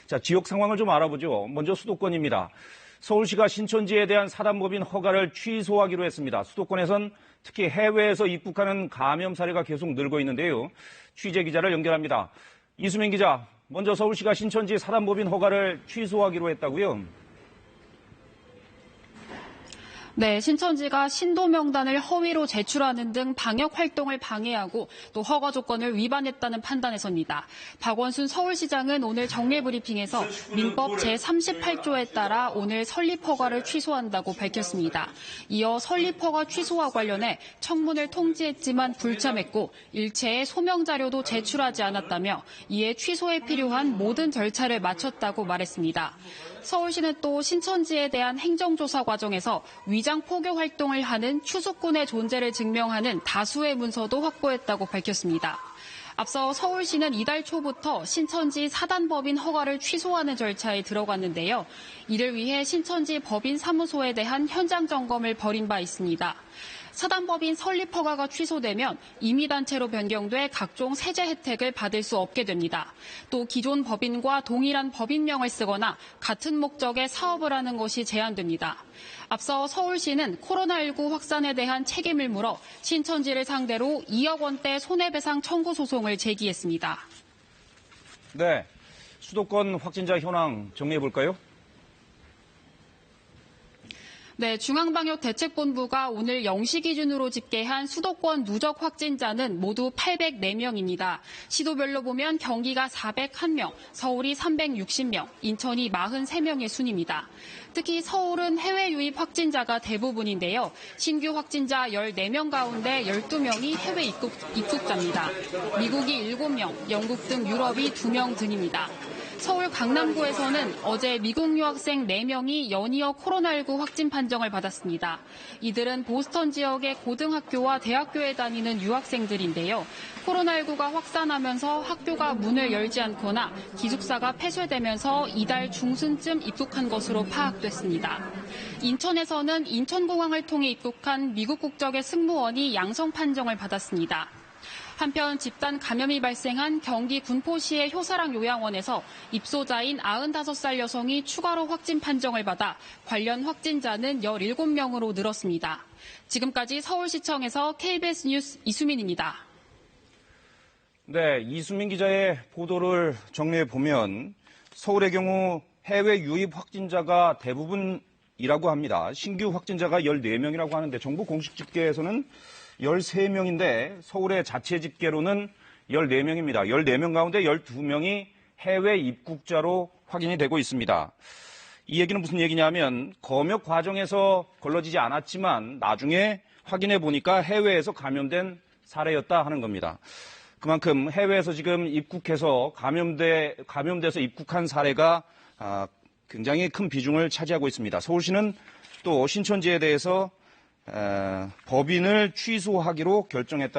자, 지역 상황을 좀 알아보죠. 먼저 수도권입니다. 서울시가 신천지에 대한 사단법인 허가를 취소하기로 했습니다. 수도권에선 특히 해외에서 입국하는 감염 사례가 계속 늘고 있는데요. 취재 기자를 연결합니다. 이수민 기자, 먼저 서울시가 신천지 사단법인 허가를 취소하기로 했다고요? 네, 신천지가 신도 명단을 허위로 제출하는 등 방역 활동을 방해하고 또 허가 조건을 위반했다는 판단에서입니다. 박원순 서울시장은 오늘 정례 브리핑에서 민법 제38조에 따라 오늘 설립 허가를 취소한다고 밝혔습니다. 이어 설립 허가 취소와 관련해 청문을 통지했지만 불참했고 일체의 소명 자료도 제출하지 않았다며 이에 취소에 필요한 모든 절차를 마쳤다고 말했습니다. 서울시는 또 신천지에 대한 행정조사 과정에서 위장 포교 활동을 하는 추수꾼의 존재를 증명하는 다수의 문서도 확보했다고 밝혔습니다. 앞서 서울시는 이달 초부터 신천지 사단법인 허가를 취소하는 절차에 들어갔는데요. 이를 위해 신천지 법인 사무소에 대한 현장 점검을 벌인 바 있습니다. 사단법인 설립 허가가 취소되면 임의단체로 변경돼 각종 세제 혜택을 받을 수 없게 됩니다. 또 기존 법인과 동일한 법인명을 쓰거나 같은 목적의 사업을 하는 것이 제한됩니다. 앞서 서울시는 코로나19 확산에 대한 책임을 물어 신천지를 상대로 2억 원대 손해배상 청구 소송을 제기했습니다. 네, 수도권 확진자 현황 정리해 볼까요? 네, 중앙방역대책본부가 오늘 0시 기준으로 집계한 수도권 누적 확진자는 모두 804명입니다. 시도별로 보면 경기가 401명, 서울이 360명, 인천이 43명의 순입니다. 특히 서울은 해외 유입 확진자가 대부분인데요. 신규 확진자 14명 가운데 12명이 해외 입국자입니다. 미국이 7명, 영국 등 유럽이 2명 등입니다. 서울 강남구에서는 어제 미국 유학생 4명이 연이어 코로나19 확진 판정을 받았습니다. 이들은 보스턴 지역의 고등학교와 대학교에 다니는 유학생들인데요. 코로나19가 확산하면서 학교가 문을 열지 않거나 기숙사가 폐쇄되면서 이달 중순쯤 입국한 것으로 파악됐습니다. 인천에서는 인천공항을 통해 입국한 미국 국적의 승무원이 양성 판정을 받았습니다. 한편 집단 감염이 발생한 경기 군포시의 효사랑 요양원에서 입소자인 95살 여성이 추가로 확진 판정을 받아 관련 확진자는 17명으로 늘었습니다. 지금까지 서울시청에서 KBS 뉴스 이수민입니다. 네, 이수민 기자의 보도를 정리해 보면 서울의 경우 해외 유입 확진자가 대부분이라고 합니다. 신규 확진자가 14명이라고 하는데 정부 공식 집계에서는 13명인데 서울의 자체 집계로는 14명입니다. 14명 가운데 12명이 해외 입국자로 확인이 되고 있습니다. 이 얘기는 무슨 얘기냐면 검역 과정에서 걸러지지 않았지만 나중에 확인해 보니까 해외에서 감염된 사례였다 하는 겁니다. 그만큼 해외에서 지금 입국해서 감염돼서 입국한 사례가 굉장히 큰 비중을 차지하고 있습니다. 서울시는 또 신천지에 대해서 법인을 취소하기로 결정했다.